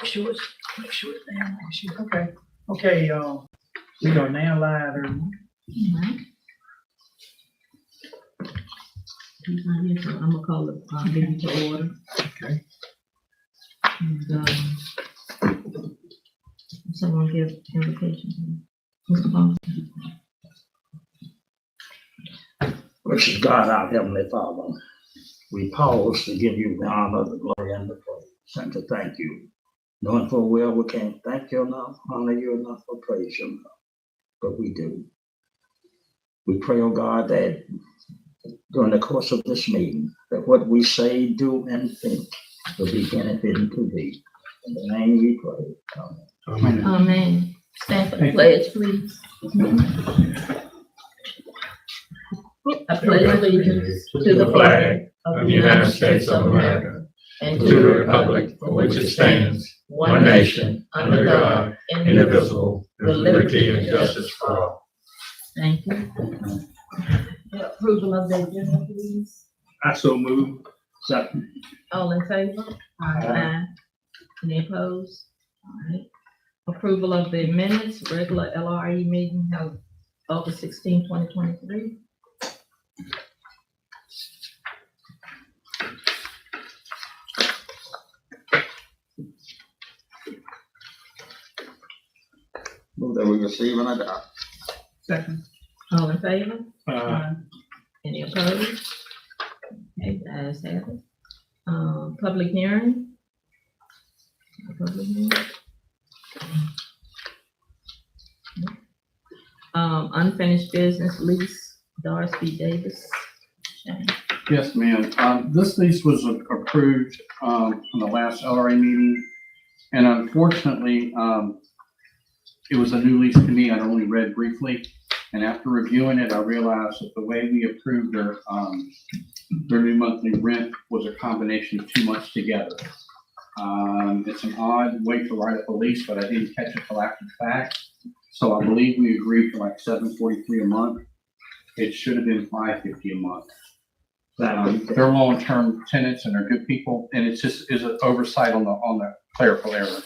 make sure it's down. Okay, we are now live, everyone. He's not here, so I'm gonna call the meeting to order. Okay. And, someone give invocation. Mr. Bond. Gracious God, our Heavenly Father, we pause to give you the honor, the glory, and the praise, and to thank you. Knowing full well we can't thank you enough, honor you enough, or praise you enough, but we do. We pray, oh God, that during the course of this meeting, that what we say, do, and think will be benefiting to thee. In the name we pray. Amen. Amen. Stand for the pledge, please. I pledge allegiance to the flag of the United States of America and to the republic for which it stands, one nation, under God, indivisible, with liberty and justice for all. Thank you. Approval of the agenda, please. I so move. Second. All in favor? Aye. Any opposed? All right. Approval of the minutes, regular LRA meeting held August 16, 2023. Move that we receive and adopt. Second. All in favor? Aye. Any opposed? Okay, the ayes have it. Public hearing? Public hearing? Unfinished business lease, Doris B. Davis. Shane. Yes, ma'am. This lease was approved on the last LRA meeting, and unfortunately, it was a new lease to me. I'd only read briefly, and after reviewing it, I realized that the way we approved their new monthly rent was a combination of 2 months together. It's an odd way to write up a lease, but I didn't catch it till after the fact. So I believe we agreed for like $743 a month. It should have been $550 a month. They're long-term tenants and they're good people, and it's just is an oversight on the clerical error.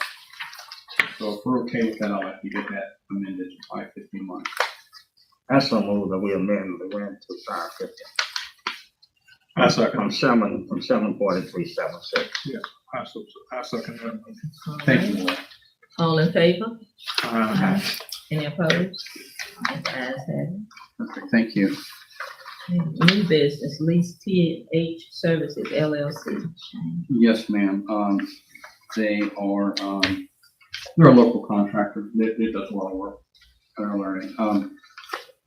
So if we're okay with that, I'll have to get that amended to $550 a month. I so move that we amend the rent to $550. I second. From 743.76. I second that. All Thank right. you, Lord. All in favor? Aye. Any opposed? The ayes have it. Okay, thank you. New business, lease TH Services LLC. Shane. Yes, ma'am. They are, they're a local contractor. It does a lot of work. LRA.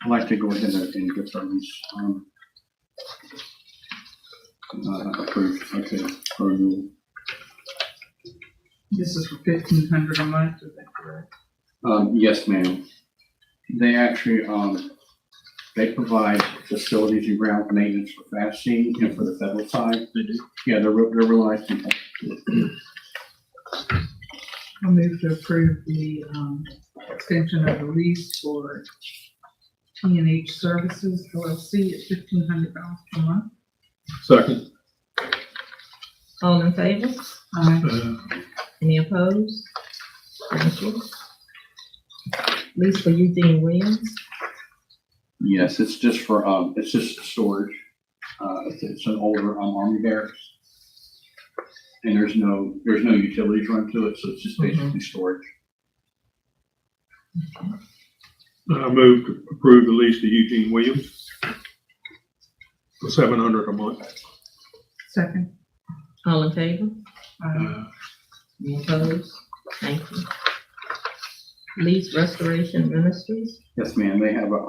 I'd like to go ahead and get their lease approved. Okay. This is for $1,500 a month, is that correct? Yes, ma'am. They actually, they provide facilities and ground maintenance for fast scene and for the federal side. They do? Yeah, they're real nice people. I move to approve the extension of the lease for T&H Services LLC at $1,500 per month. Second. All in favor? Aye. Any opposed? Thank you. Lease for Eugene Williams. Yes, it's just for, it's just storage. It's an older Army barracks. And there's no utilities run to it, so it's just basically storage. I move to approve the lease to Eugene Williams for $700 a month. Second. All in favor? Aye. Any opposed? Thank you. Lease Restoration Ministries. Yes, ma'am. They have a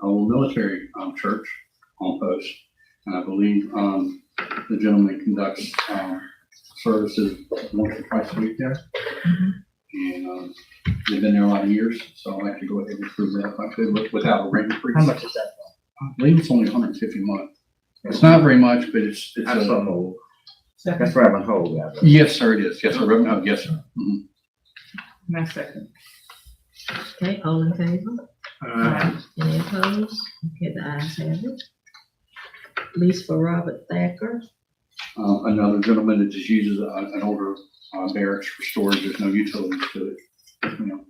old military church on post, and I believe the gentleman conducts services once or twice a week there. And they've been there a lot of years, so I'd like to go ahead and approve that if I could, without a rent increase. How much is that? I believe it's only $150 a month. It's not very much, but it's I so move. Second. That's Reverend Hogue, yeah. yes, sir. It is. Yes, sir. No, yes, sir. Mhm. My second. Okay, all in favor? Aye. Any opposed? Okay, the ayes have it. Lease for Robert Thacker. Another gentleman that just uses an older barracks for storage. There's no utilities to it. You know.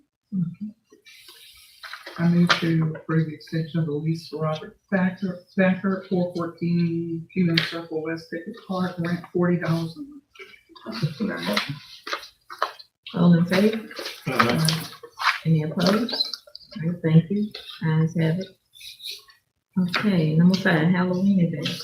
I move to approve the extension of the lease for Robert Thacker, 414 Human Circle West Pickett Park, rent $40 a month. All in favor? Uh, Any opposed? All right, thank you. Ayes have it. Okay, number 5, Halloween event.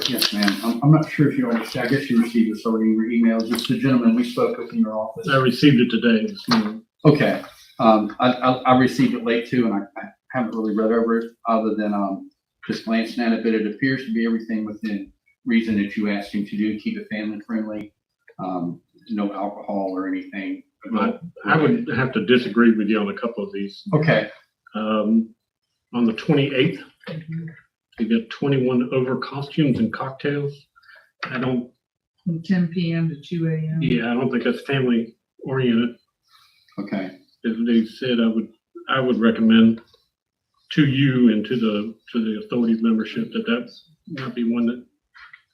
Yes, ma'am. I'm not sure if you understand. I guess you received this already in your emails. It's the gentleman we spoke with in your office. I received it today, this morning. Okay. I received it late too, and I haven't really read over it other than, just glancing at it, but it appears to be everything within reason that you asked him to do, keep it family friendly. No alcohol or anything. I would have to disagree with you on a couple of these. Okay. On the 28th, you got 21 over costumes and cocktails. I don't, From 10 PM to 2 AM. yeah, I don't think that's family oriented. Okay. As they said, I would recommend to you and to the authority membership that not be one that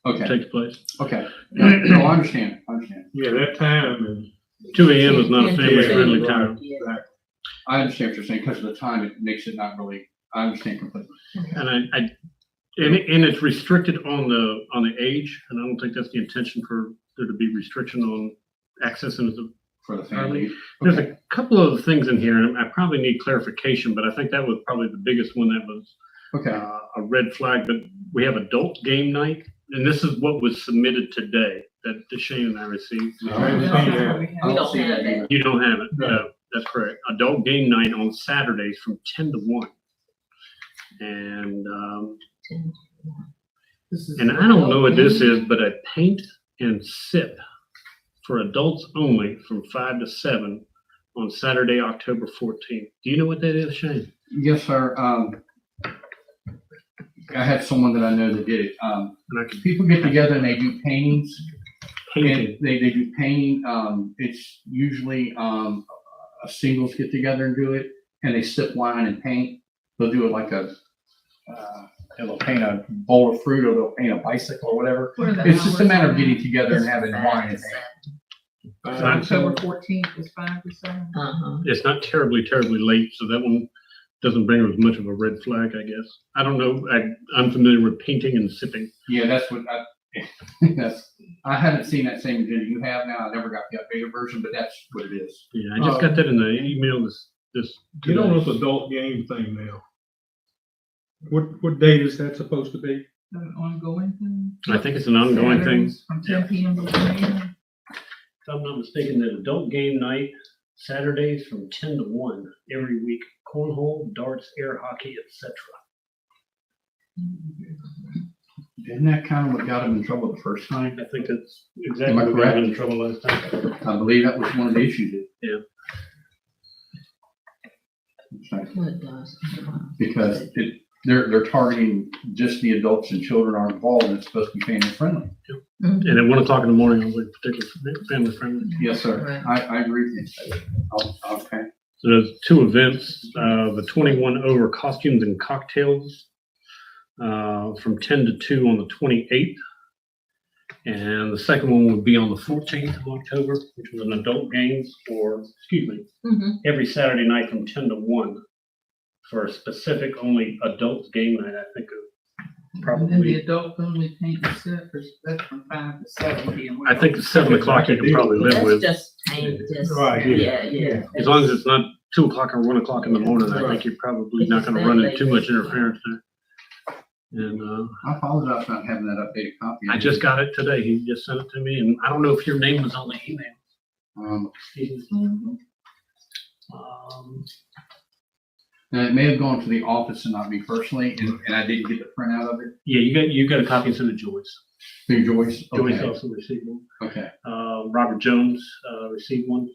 Okay. takes place. Okay. No, I understand. Yeah, that time is. 2 AM is not a family friendly Yeah. time. Yeah. I understand what you're saying because of the time. It makes it not really. I understand completely. And and it's restricted on the age, and I don't think that's the intention for there to be restriction on access into the. For the family. There's Okay. a couple of things in here, and I probably need clarification, but I think that was probably the biggest one that was Okay. a red flag. But we have adult game night, and this is what was submitted today that Shane and I received. I understand that. We don't have that. You don't have it. No, that's correct. Adult game night on Saturdays from 10 to 1. And This is. and I don't know what this is, but a paint and sip for adults only from 5 to 7 on Saturday, October 14th. Do you know what that is, Shane? Yes, sir. I had someone that I know that did it. And I can People get together and they do paintings. paint And they do painting. It's usually a singles get together and do it, and they sip wine and paint. They'll do it like they'll paint a bowl of fruit, or they'll paint a bicycle or whatever. What are the It's just a hours matter on of getting that? together and having wine and paint. So October 14th is 5 to 7. Uh-huh. It's not terribly late, so that one doesn't bring as much of a red flag, I guess. I don't know. I'm familiar with painting and sipping. Yeah, that's what I haven't seen that same agenda you have now. I never got the updated version, but that's what it is. Yeah, I just got that in the email this Get on today. this adult game thing now. What date is that supposed to be? An ongoing thing. I think it's an ongoing thing. Saturdays From 10 PM to 1 AM. If I'm not mistaken, the adult game night, Saturdays from 10 to 1 every week. Cornhole, darts, air hockey, etc. Isn't that kind of what got him in trouble the first time? I think that's exactly Am I what got correct? him in trouble last time. I believe that was one of the issues. Yeah. What does? Because they're targeting just the adults and children are involved, and it's supposed to be family friendly. Mhm. And at 1 o'clock in the morning, I was like, particularly family friendly. Yes, sir. Right. I agree with you. Okay. So there's 2 events, the 21 over costumes and cocktails from 10 to 2 on the 28th. And the second one would be on the 14th of October, which was an adult games Mhm. every Saturday night from 10 to 1 for a specific only adult game night, I think of And then the probably, adult only paint and sip, that's from 5 to 7 PM. I think it's 7 o'clock you can probably live That's with. just paint, just, Right, yeah. As long as it's not 2 o'clock or 1 o'clock in the morning, I think you're probably not gonna run into too much interference there. And, I apologize for not having that updated copy. I just got it today. He just sent it to me, and I don't know if your name was on the email. Mhm. And it may have gone to the office and not me personally, and I didn't get the printout of it Yeah, you got a copy to the Joyce. through Joyce. Joyce Okay. also received one. Okay. Robert Jones received one.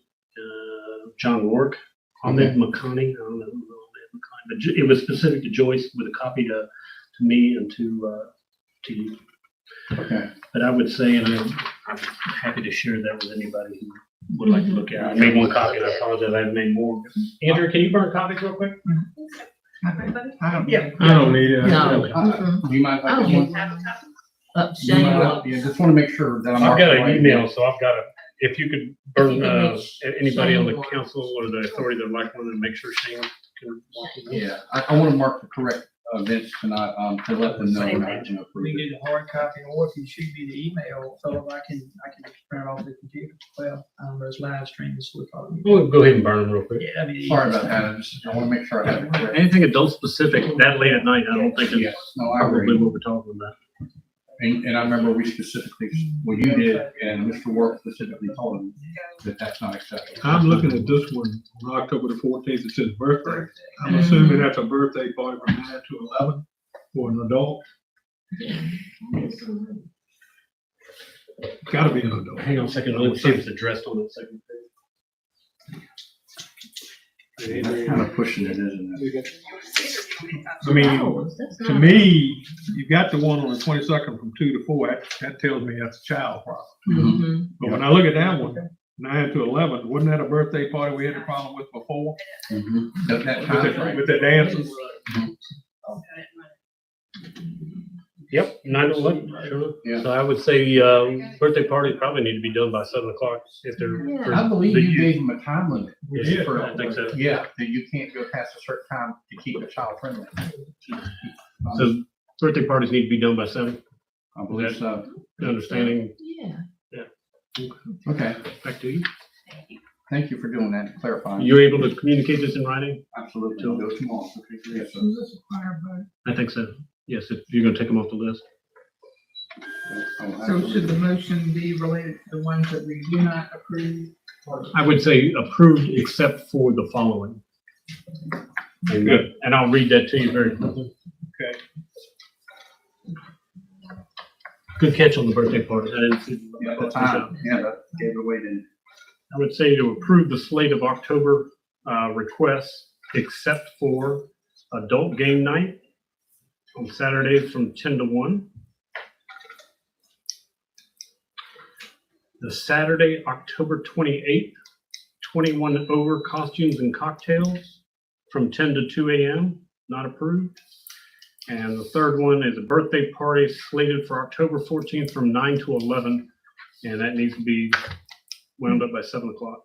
John Rourke, Ahmed McConney. I don't know who Ahmed McConney, but it was specific to Joyce with a copy to me and to you. Okay. But I would say, and I'm happy to share that with anybody who would like to look at it. I made one copy, and I apologize, I made more. Andrew, can you burn copies real quick? I don't. Yeah. I don't need it. No. Do you mind if I Oh, get you one? Shane, Yeah, just want to make sure that I'm. I've got marking an right. email, so I've got if you could burn, If anybody on the Shane wants. council or the authority that like one and make sure Shane can walk in. Yeah, I want to mark the correct events tonight, to let them know we're not going to We approve can it. do the hard copy, or if you shoot me the email, so I can just print it off the computer. Well, those live streams, so we probably. We'll go ahead and burn them real quick. Yeah, I mean. Sorry about that, I want to make sure I have it correct. Anything adult specific that late at night, I don't think Yes, it's no, I probably agree. what we're talking about. And I remember we specifically, well, you did, and Mr. Work specifically told him that that's not acceptable. I'm looking at this one on October the 14th. It says birthday. I'm assuming that's a birthday party from 9 to 11 for an adult. Gotta be an adult. Hang on a second, let me see if it's addressed on the second page. That's kind of pushing it, isn't it? I mean, Oh, that's to not- me, you got the one on the 22nd from 2 to 4. That tells me that's a child problem. Mhm. But when I look at that one, 9 to 11, wasn't that a birthday party we had a problem with before? That time frame. With the dances? Yep, 9 to 11, sure. Yeah. So I would say, birthday parties probably need to be done by 7 o'clock if they're. Yeah. for I believe the you youth. gave them a time limit. We did. I think so. Yeah, that you can't go past a certain time to keep it child friendly. So birthday parties need to be done by 7, I believe so. understanding, Yeah. Okay, back to you. thank you for doing that, clarifying. You're able to communicate this in writing? Absolutely, I'll go tomorrow. Yes, sir. Was this a fire vote? I think so. Yes, if you're gonna take them off the list. Oh, So should the motion be related to the ones that we do not approve? I would say approved except for the following. Good. And I'll read that to you very quickly. Okay. Good catch on the birthday party. I didn't see- Yeah, the time, yeah, that gave it away, didn't it? I would say to approve the slate of October requests except for adult game night on Saturdays from 10 to 1. The Saturday, October 28th, 21 over costumes and cocktails from 10 to 2 a.m., not approved. And the third one is a birthday party slated for October 14th from 9 to 11, and that needs to be wound up by 7 o'clock.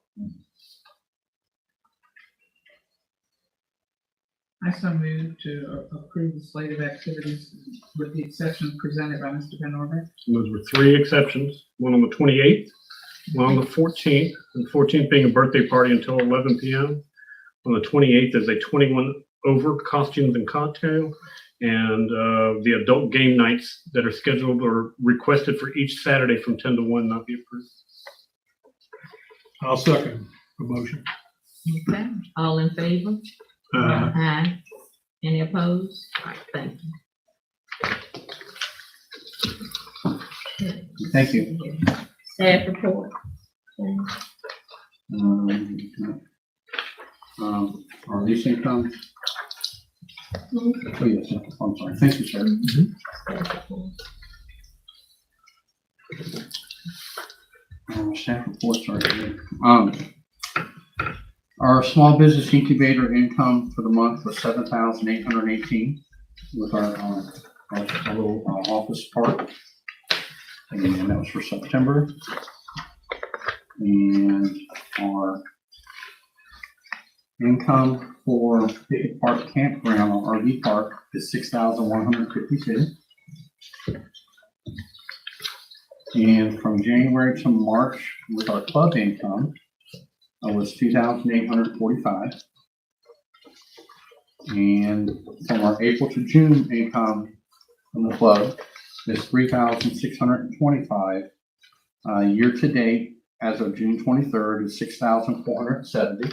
I so move to approve the slate of activities with the exceptions presented by Mr. Van Orbeck. Those were 3 exceptions, one on the 28th, one on the 14th, and the 14th being a birthday party until 11 p.m. On the 28th is a 21 over costumes and cocktail, and the adult game nights that are scheduled or requested for each Saturday from 10 to 1 not be approved. I'll second the motion. Okay, all in favor? Aye. Any opposed? All right, thank you. Thank you. Staff report. Are these income? Oh, yes, I'm sorry. Thank you, sir. Staff reports are here. Our small business incubator income for the month was 7,818 with our little office park. And that was for September. And our income for Pickett Park Campground or RV Park is 6,152. And from January to March with our club income was 2,845. And from our April to June income from the club is 3,625. Year to date, as of June 23rd, is 6,470.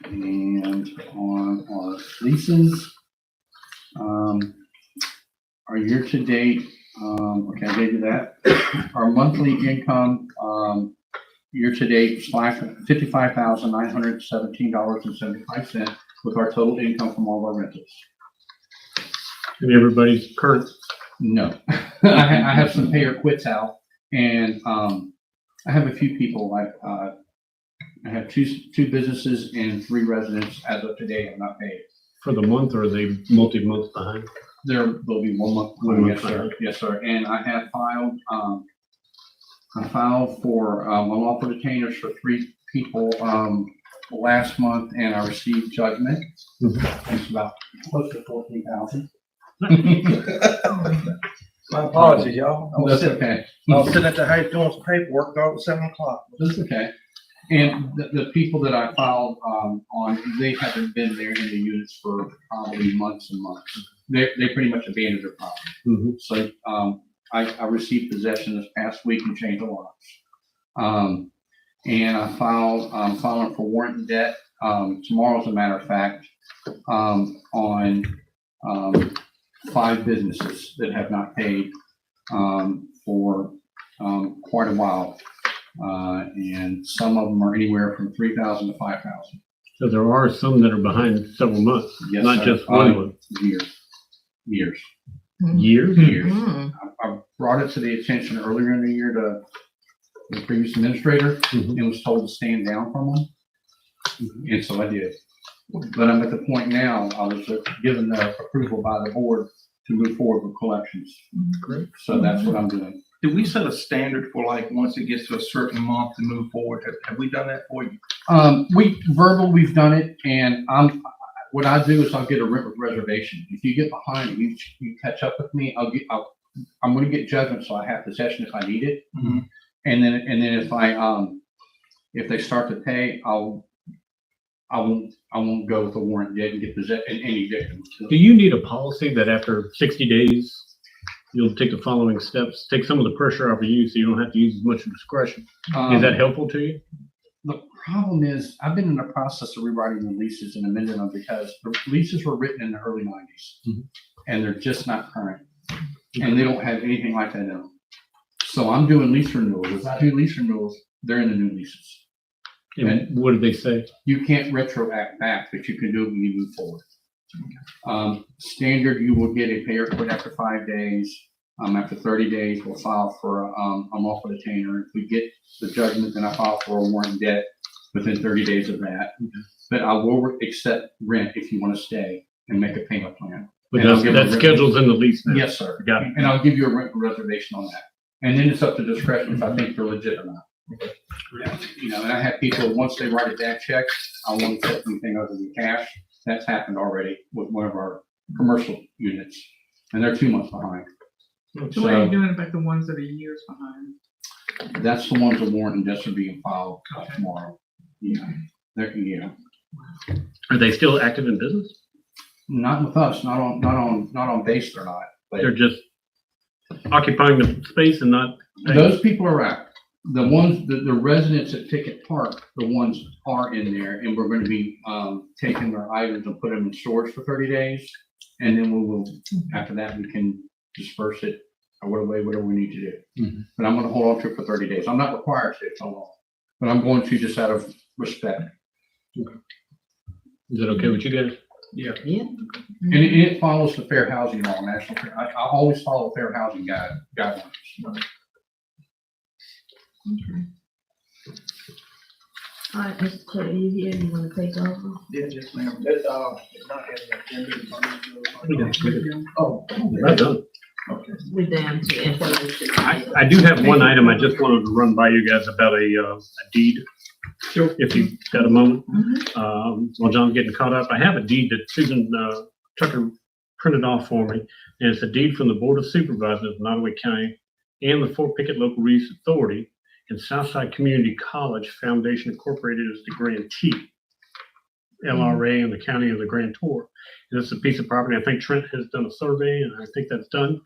And on our leases, our year to date, okay, I gave you that. Our monthly income, year to date is $55,917.75 with our total income from all of our rentals. And everybody's current. No, I have some pay or quits out, and I have a few people. I have two businesses and 3 residents as of today. I'm not paid. For the month, or are they multi-month behind? There will be 1 month. 1 month Yes, sir. Yes, sir. And I have filed I filed for, unlawful detainers for 3 people, last month, and I received judgment. It's about close to 14,000. My apologies, y'all. I was That's sitting, okay. I was sitting at the house doing some paperwork, thought it was 7 o'clock. That's okay. And the people that I filed, on, they haven't been there in the units for probably months and months. They pretty much abandoned their property. Mhm. So, I received possession this past week and changed the locks. And I'm filing for warrant and debt, tomorrow, as a matter of fact, on, 5 businesses that have not paid, for, quite a while. And some of them are anywhere from 3,000 to 5,000. So there are some that are behind several months, Yes, not sir. just 1 month. Years. Years? Mm. I brought it to the attention earlier in the year to the previous administrator Mhm. and was told to stand down from them. And so I did. But I'm at the point now, I was given the approval by the board to move forward with collections. Great. So that's what I'm doing. Did we set a standard for like, once it gets to a certain month to move forward? Have we done that for you? We've done it, and what I do is I'll get a rent reservation. If you get behind, you catch up with me, I'm gonna get judgment, so I have possession if I need it. Mhm. And then if they start to pay, I won't go with the warrant yet and get any victims. Do you need a policy that after 60 days, you'll take the following steps, take some of the pressure off of you so you don't have to use as much discretion? Is that helpful to you? The problem is, I've been in the process of rewriting the leases and amending them because the leases were written in the early 90s. Mhm. And they're just not current. And they don't have anything like that in them. So I'm doing lease renewals. If I do lease renewals, they're in the new leases. And what did they say? You can't retroact back, but you can do it when you move forward. Standard, you will get a pay or quit after 5 days. After 30 days, we'll file for a lawful detainer. If we get the judgment, then I file for a warrant and debt within 30 days of that. But I will accept rent if you want to stay and make a payment plan. But And I'll give that a rent- schedule's in the lease now. Yes, sir. Got it. And I'll give you a rent reservation on that. And then it's up to discretion if I think they're legit or not. Yeah, and I have people, once they write a bad check, I won't accept anything other than cash. That's happened already with one of our commercial units, and they're 2 months behind. So what are you doing about the ones that are years behind? That's the ones the warrant and debts are being filed Okay. tomorrow. Yeah, Are they still active in business? not with us, not on base or not. But They're just occupying the space and not paying? those people are out. The ones, the residents at Pickett Park, the ones are in there, and we're gonna be, taking their items and put them in storage for 30 days. And then we will, after that, we can disperse it or whatever we need to do. Mhm. But I'm gonna hold on to it for 30 days. I'm not required to, so long, but I'm going to just out of respect. Is that okay with you guys? Yeah. And it follows the fair housing law, national, I always follow fair housing guidelines. Okay. All right, Mr. Clay, you here, you wanna take over? Yeah, yes, ma'am. It's not having an agenda. Oh, Right done. We're down to information. I do have one item I just wanted to run by you guys about a deed. Sure. If you've got a moment. Mhm. While John's getting caught up, I have a deed that Susan Tucker printed off for me. And it's a deed from the Board of Supervisors of Nottoway County and the Fort Pickett Local Reuse Authority and Southside Community College Foundation Incorporated as the grantee. LRA and the county are the grantor. And it's a piece of property. I think Trent has done a survey and I think that's done.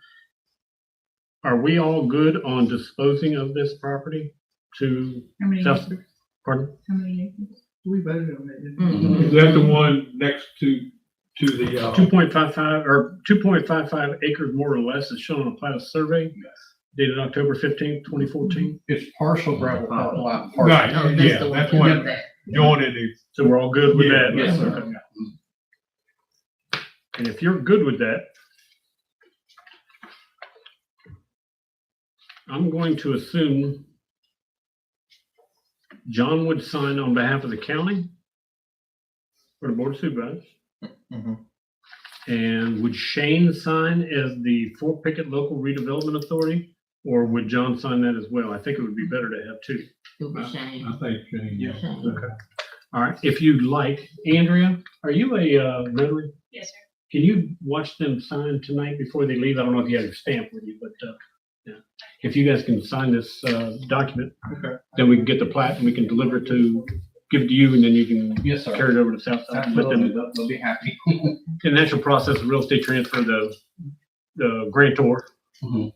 Are we all good on disposing of this property to How many South? acres? Pardon? How many acres? We voted on that, didn't we? Mhm. Is that the one next to the, 2.55 or 2.55 acres more or less is shown on a plat of survey dated October 15th, 2014. It's partial gravel lot. partial. right, Oh, yeah, the one that's with what that. joining is. So we're all good with that? Yes, Yeah. sir. And if you're good with that, I'm going to assume John would sign on behalf of the county or the Board of Supervisors. Mhm. And would Shane sign as the Fort Pickett Local Redevelopment Authority? Or would John sign that as well? I think it would be better to have two. It was Shane. I think, Shane, Yeah. Shane. Okay. All right. If you'd like, Andrea, are you a notary? Yes, sir. Can you watch them sign tonight before they leave? I don't know if you have your stamp with you, but yeah. If you guys can sign this document, Okay. then we can get the plat and we can deliver it to, give it to you, and then you can Yes, sir. carry it over to Southside. Let Absolutely, them, they'll be happy. in the natural process of real estate transfer, the grantor Mhm.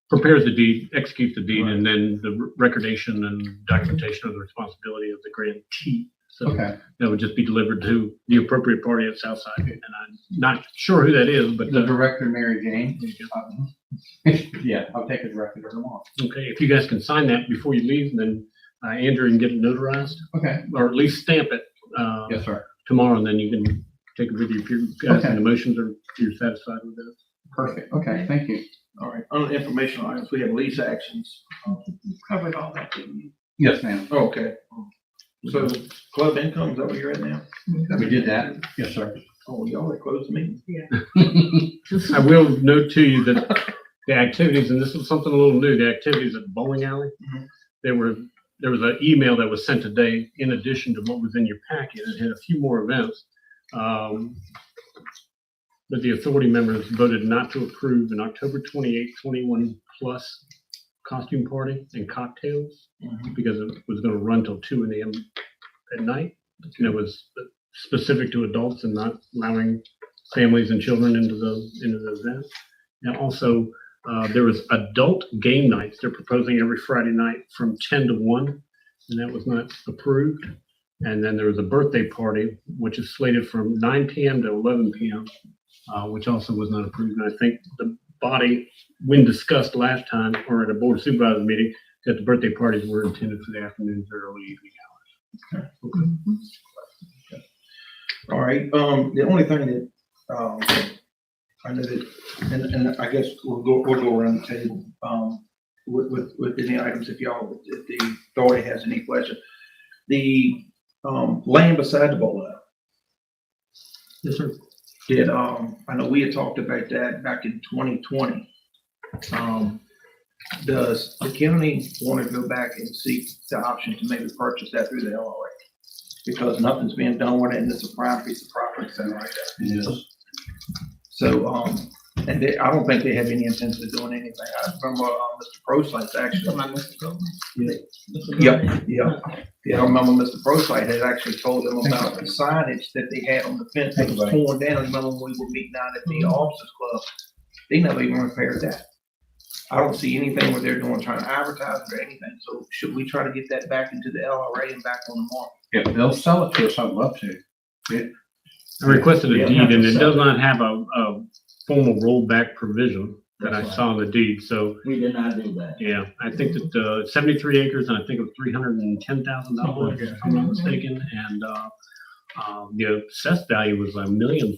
prepares the deed, executes the deed, and then the recordation and documentation of the responsibility of the grantee. So Okay, that would just be delivered to the appropriate party at Southside. And I'm not sure who that is, but the director, Mary Jane. there you go. Yeah, I'll take it directly to tomorrow. Okay, if you guys can sign that before you leave, then Andrew can get it notarized, Okay, or at least stamp it yes, sir. tomorrow, and then you can take it with you if you guys Okay. have the motions or if you're satisfied with it. Perfect. Okay, thank you. All right, on the informational items, we have lease actions. Covered all that, didn't you? Yes, ma'am. Okay. So club income, is that where you're at now? We did that. Yes, sir. Oh, y'all already closed the meeting. I will note to you that the activities, and this is something a little new, the activities at the bowling alley, Mhm. there was an email that was sent today in addition to what was in your packet. It had a few more events. But the authority members voted not to approve an October 28th, 21 plus costume party and cocktails because it was going to run till 2 a.m. at night. And it was specific to adults and not allowing families and children into the event. And also, there was adult game nights. They're proposing every Friday night from 10 to 1, and that was not approved. And then there was a birthday party, which is slated from 9 p.m. to 11 p.m., which also was not approved. And I think the body, when discussed last time, or at a board of supervisors meeting, that the birthday parties were intended for the afternoons or early evening hours. Okay. All right, the only thing that, I know that, and I guess we'll go around the table, with any items if the authority has any question. The, land beside the bowl alley. Yes, sir. I know we had talked about that back in 2020. Does the county want to go back and seek the option to maybe purchase that through the LRA? Because nothing's being done with it, and it's a prime piece of property, something like that. Yes. So, and I don't think they have any intention of doing anything. I remember, Mr. Procyte actually. Yeah, I remember Mr. Procyte had actually told them about the signage that they had on the fence that was torn down. Remember when we were meeting down at the officers club? They never even repaired that. I don't see anything what they're doing, trying to advertise or anything. So should we try to get that back into the LRA and back on the market? If they'll sell it to us, I'd love to. I requested a Yeah, deed, and it so- does not have a formal rollback provision that I That's saw in the deed. So, We did not do that. yeah, I think that 73 acres, and I think it was $310,000, if I'm not mistaken. And the assessed value was $1.4 million.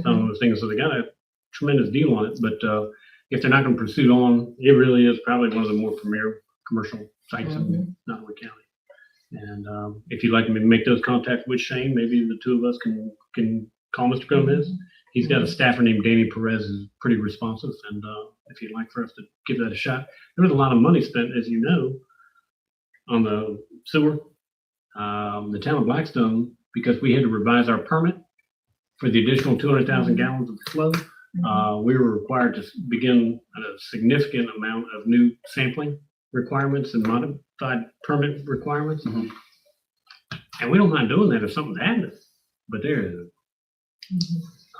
Some of those things, so they got a tremendous deal on it. But if they're not going to pursue on, it really is probably one of the more premier commercial sites in Nottoway County. And if you'd like me to make those contacts with Shane, maybe the two of us can call Mr. Gomez. He's got a staffer named Danny Perez who's pretty responsive. And if you'd like for us to give that a shot, there was a lot of money spent, as you know, on the sewer, the town of Blackstone, because we had to revise our permit for the additional 200,000 gallons of flow. We were required to begin a significant amount of new sampling requirements and modified permit requirements. Mhm. And we don't mind doing that if something's happening, but there is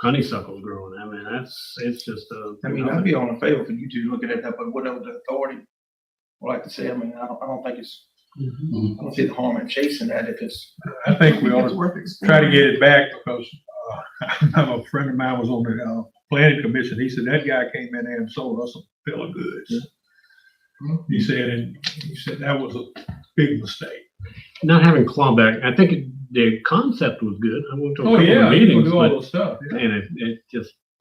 honeysuckles growing. I mean, it's just I mean, I'd be on a favor for you two looking at that, but whatever the authority would like to say, I mean, I don't think it's, I don't see the harm in chasing that if it's. I think we ought It's to worth try to exploring. get it back because I remember a friend of mine was on the planning commission. He said that guy came in there and sold us a bill of goods. He said that was a big mistake. not having clawback. I think the concept was good. I went to a Oh, couple yeah, of you can meetings, do all but those stuff. Yeah. and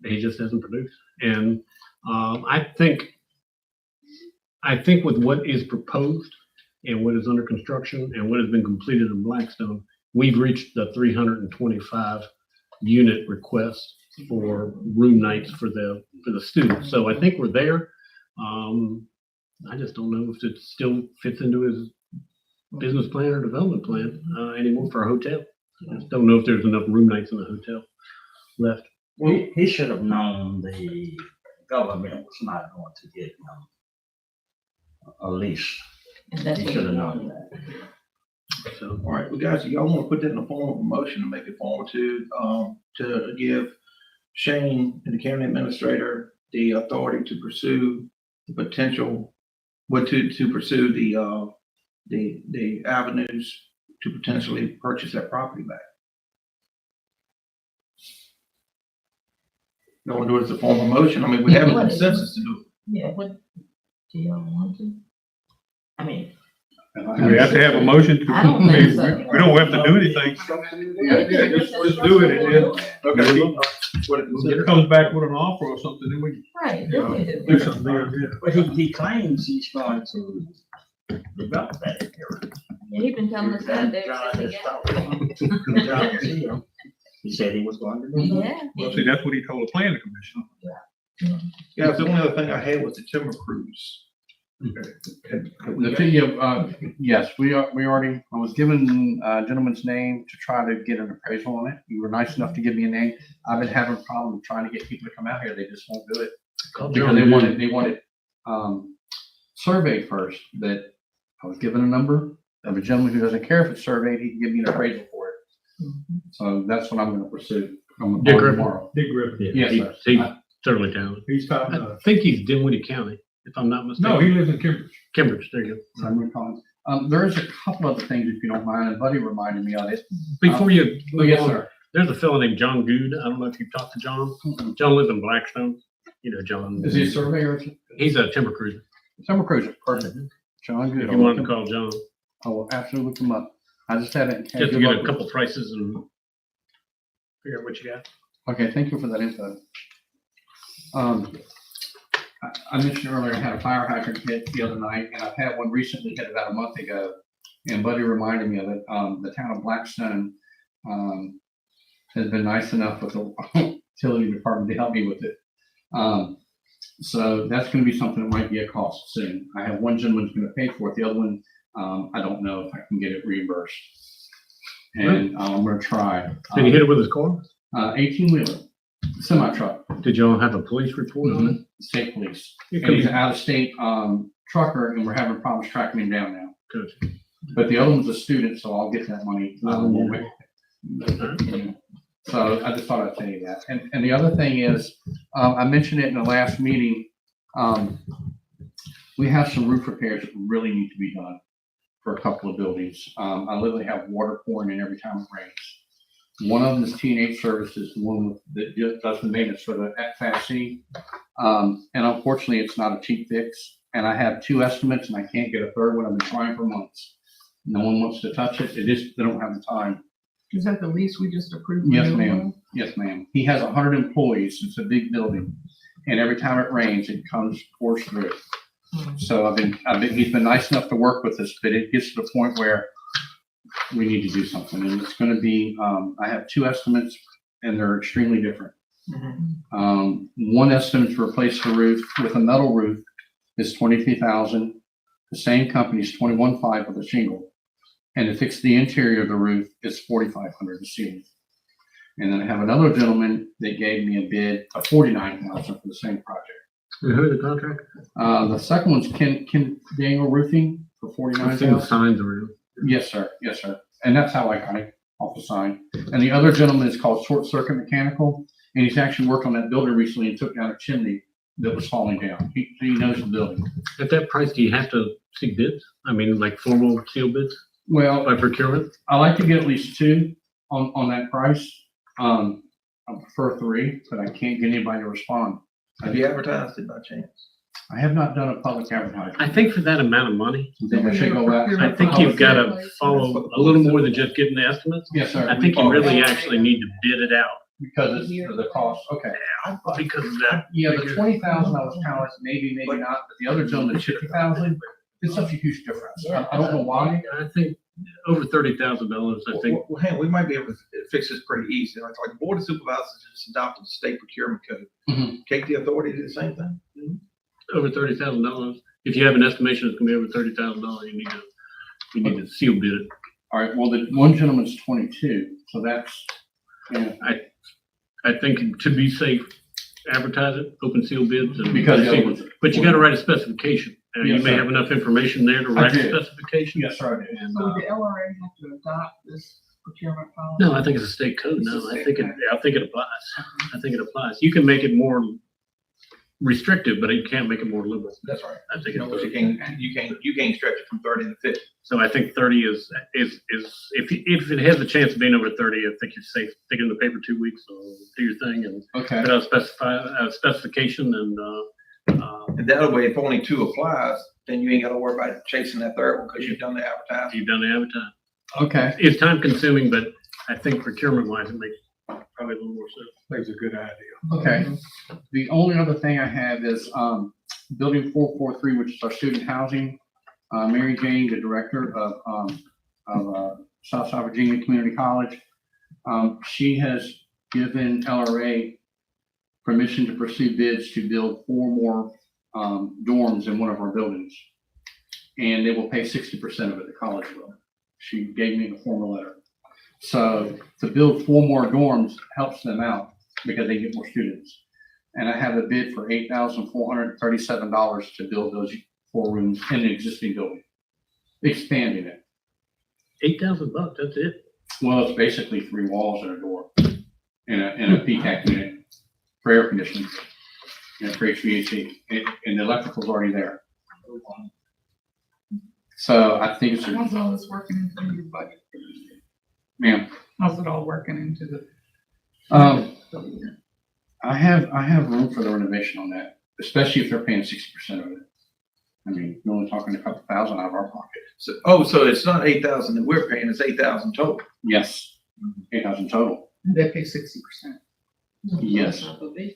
he just hasn't produced. And I think with what is proposed and what is under construction and what has been completed in Blackstone, we've reached the 325 unit request for room nights for the students. So I think we're there. I just don't know if it still fits into his business plan or development plan, anymore for a hotel. I just don't know if there's enough room nights in the hotel left. He should have known the government was not going to give him a lease. And that's He what should have we known want. that. So, All right, well, guys, y'all want to put that in the form of a motion to make it forward to give Shane and the county administrator the authority to pursue the potential, to pursue the avenues to potentially purchase that property back. You want to do it as a form of motion? I mean, we have a consensus to do it. Yeah, what, do y'all want to? I mean, Do we have to have a motion to? I don't think so. We don't have to do anything. Yeah, just do it and then, okay, if it comes back with an offer or something, then we right, then we do. do something there, yeah. But he claims he's going to develop that area. Yeah, he been telling us that there. John since he just got talked to him. John was here. He said he was going to do that. Yeah. Well, see, that's what he told the planning commission. Yeah, the only other thing I had was the timber cruise. The video, yes, I was given a gentleman's name to try to get an appraisal on it. You were nice enough to give me a name. I've been having a problem trying to get people to come out here. They just won't do it. Because they wanted, surveyed first, that I was given a number of a gentleman who doesn't care if it's surveyed, he can give me an appraisal for it. So that's what I'm gonna pursue. I'm Dick gonna Griffin. tomorrow. Dick Griffin. Yes, He- sir. He's certainly talented. He's top I notch. think he's Dinwiddie County, if I'm not mistaken. No, he lives in Cambridge. Cambridge, there you So I'm gonna call him. There's a couple other things, if you don't mind, and Buddy reminded me of it. go. Before you Oh, move yes, on, sir. there's a fellow named John Good. I don't know if you've talked to John. Mhm. John lives in Blackstone. You know, John. Is he a surveyor? He's a timber cruiser. Summer cruiser, perfect. John Good. If you wanted to call John, I will absolutely look him up. I just had it. just to get a couple prices and figure out what you got. Okay, thank you for that info. I mentioned earlier, I had a fire hydrant hit the other night, and I've had one recently hit about a month ago. And Buddy reminded me of it. The town of Blackstone, has been nice enough with the utility department to help me with it. So that's gonna be something that might be a cost soon. I have one gentleman who's gonna pay for it, the other one, I don't know if I can get it reimbursed. And I'm gonna try. Did he hit it with his car? 18-wheeler, semi-truck, Did y'all have a police report on it? state police. It And could he's be an out-of-state, trucker, and we're having problems tracking him down now. good. But the other one's a student, so I'll get that money. So I just thought I'd tell you that. And the other thing is, I mentioned it in the last meeting, we have some roof repairs that really need to be done for a couple of buildings. I literally have water pouring in every time it rains. One of them is T&H Services, the one that just does the maintenance for the FAC. And unfortunately, it's not a cheap fix. And I have two estimates and I can't get a third one. I've been trying for months. No one wants to touch it. They don't have the time. Is that the lease we just approved? Yes, ma'am. Yes, ma'am. He has 100 employees. It's a big building. And every time it rains, it pours through. So he's been nice enough to work with us, but it gets to the point where we need to do something. And it's going to be, I have two estimates and they're extremely different. One estimate to replace the roof with a metal roof is $23,000. The same company is $21,500 with a shingle. And to fix the interior of the roof is $4,500 a ceiling. And then I have another gentleman that gave me a bid of $49,000 for the same project. Who is the contractor? The second one's Ken Daniel Roofing for I've seen the $49,000. signs around. Yes, sir. Yes, sir. And that's how I got it off the sign. And the other gentleman is called Short Circuit Mechanical, and he's actually worked on that building recently and took down a chimney that was falling down. He knows the building. At that price, do you have to see bids? I mean, like formal seal bids Well, by procurement? I like to get at least two on that price. I prefer three, but I can't get anybody to respond. Have you advertised it by chance? I have not done a public advertising. I think for that amount of money, You think I should go out? I think you've got to follow a little more than just getting the estimates. Yes, sir. I think you really actually need to bid it out Because it's for the cost. Okay. because of that. Yeah, the 20,000 I was kind of like, maybe not, but the other gentleman, 50,000, it's such a huge difference. I don't know why. I think over $30,000, I think. Well, hey, we might be able to fix this pretty easy. Like Board of Supervisors just adopted the state procurement code. Mhm. Take the authority to do the same thing. Over $30,000. If you have an estimation it's gonna be over $30,000, you need to seal bid it. All right, well, the one gentleman's 22, so that's, yeah, I think to be safe, advertise it, open seal bids. And because the other one's. But you gotta write a specification. You Yes, may sir. have enough information there to I write a did. specification. Yes, sir, I did. And, So would the LRA have to adopt this procurement policy? no, I think it's a state code It's a now. state I think code. it applies. I think it applies. You can make it more restrictive, but you can't make it more liberal. That's right. I think You know, but it's, you can't stretch it from 30 to 50. so I think 30 is, if it has a chance of being over 30, I think you're safe. Stick it in the paper 2 weeks, so do your thing and Okay, put out a specification and, And that way, if only 2 applies, then you ain't gotta worry about chasing that third one because you've done the advertising. you've done the advertising. okay. It's time consuming, but I think procurement wise, it makes probably a little more sense. That's a good idea. Okay. The only other thing I have is, building 443, which is our student housing. Mary Jane, the director of Southside Virginia Community College, she has given LRA permission to pursue bids to build 4 more, dorms in one of our buildings. And they will pay 60% of it, the college will. She gave me the formal letter. So to build 4 more dorms helps them out because they get more students. And I have a bid for $8,437 to build those 4 rooms in the existing building, expanding it. $8,000, that's it. Well, it's basically 3 walls and a door and a PTAC unit for air conditioning and for HVAC, and the electrical's already there. So I think it's, How's all this working into your budget? ma'am, How's it all working into the? I have room for the renovation on that, especially if they're paying 60% of it. I mean, you're only talking a couple thousand out of our pocket. So it's not 8,000 that we're paying, it's 8,000 total. Yes, 8,000 total. They pay 60%. Yes.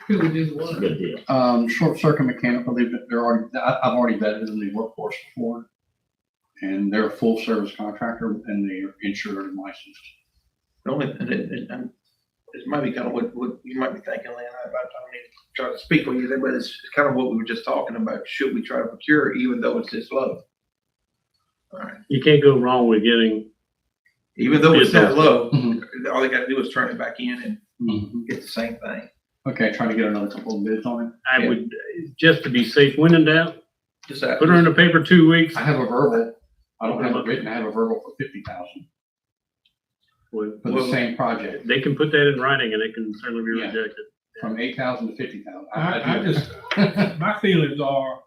Who would do what? Good deal. Short circuit mechanical, they're already, I've already vetted them, they worked for us before. And they're a full service contractor and they're insured and licensed. The only, and it might be kind of what you might be thinking, Lynn, about, I mean, try to speak for you there, but it's kind of what we were just talking about. Should we try to procure even though it's this low? All right. You can't go wrong with getting, Even though it's that low, Mhm. all they gotta do is turn it back in and Mhm. get the same thing. Okay, trying to get another couple of bids on it. I would, just to be safe, when in doubt, Just that. put her in the paper 2 weeks. I have a verbal, I don't have it written, I have a verbal for 50,000 for the Well- same project, They can put that in writing and it can certainly be Yeah. rejected. from 8,000 to 50,000. I just, my feelings are,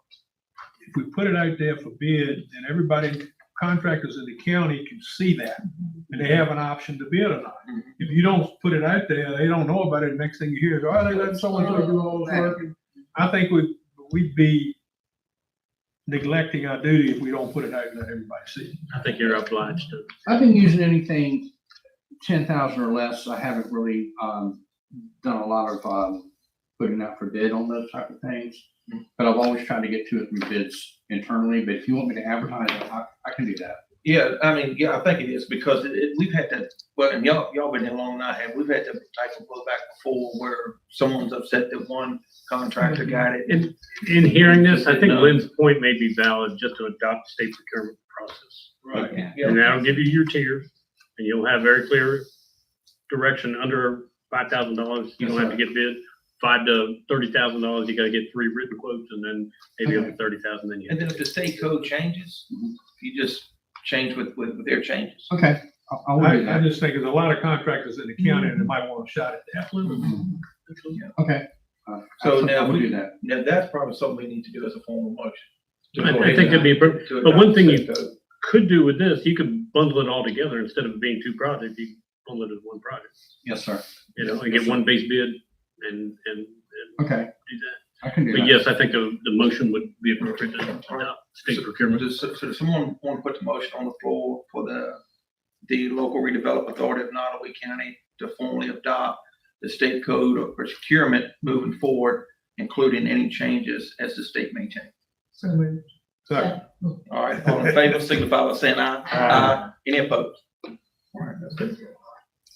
if we put it out there for bid, and everybody, contractors in the county can see that, and they have an option to bid or not. If you don't put it out there, they don't know about it, next thing you hear is, oh, they let so-and-so do all this work. I think we'd be neglecting our duty if we don't put it out and let everybody see. I think you're obliged to. I've been using anything 10,000 or less. I haven't really, done a lot of, putting out for bid on those type of things. But I've always tried to get 2 or 3 bids internally, but if you want me to advertise it, I can do that. Yeah, I mean, yeah, I think it is because we've had that, well, and y'all been here longer than I have. We've had that type of blowback before where someone's upset that one contractor got it. In hearing this, I think Lynn's point may be valid, just to adopt the state procurement process. Right. Yeah. And that'll give you your tiers, and you'll have very clear direction. Under $5,000, you don't have to get bid. $5,000 to $30,000, you gotta get 3 written quotes, and then maybe over 30,000, then you. And then if the state code changes, you just change with their changes. Okay, I will do I that. just think there's a lot of contractors in the county and they might want a shot at that. Okay. So now I will we- do that. Now, that's probably something we need to do as a formal motion. To I go ahead think that'd be, and- to but one adopt thing the you state code. could do with this, you could bundle it all together instead of being 2 projects, you bundle it as 1 project, Yes, sir. and get 1 base bid and Okay, do that. I can do But that. yes, I think the motion would be appropriate to adopt state procurement. So does someone want to put the motion on the floor for the local redevelopment authority of Nottoway County to formally adopt the state code of procurement moving forward, including any changes as the state may change? So moved. So, All right, all in favor, signify by saying aye. Aye. Any opposed? All right, that's good.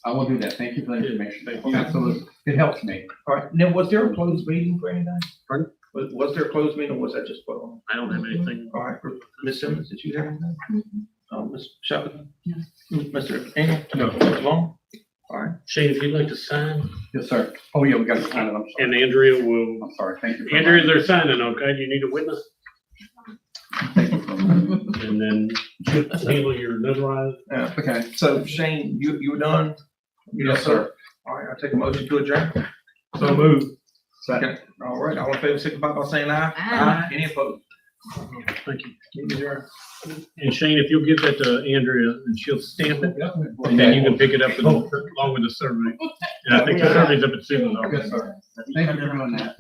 I will do that. Thank you for the information. Thank you. Absolutely. It helps me. All right, now, was there a closed meeting for anything? Pardon? Was there a closed meeting or was that just put on? I don't have anything. All right, Ms. Simmons, did you have anything? Ms. Shepherd? No. Mr. Engel? No. Mr. Long? All right. Shane, if you'd like to sign, Yes, sir. Oh, yeah, we got to sign it. I'm and sorry. Andrea will, I'm sorry. Thank you. for Andrea, reminding they're signing, okay? Do you need a witness? me. Thank you for reminding me. And then she'll handle your notarized. Okay. So Shane, you were done? Yes, sir. All right, I'll take a motion to adjourn. So moved. Okay. All right, all in favor, signify by saying aye. Aye. Any opposed? Thank you. Meeting adjourned. And Shane, if you'll give that to Andrea and she'll stamp it, and then you can pick it up along with the survey. And I think the survey's up at Susan's office. Yes, sir. Thank you for doing that.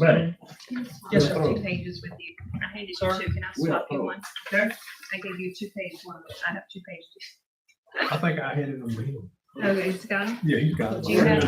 Right. Just for 2 pages with you. I handed you 2. Can I swap you one? I gave you 2-page one. I have 2 pages. I think I had it on me. Okay, Scott, Yeah, he's got it. do you have?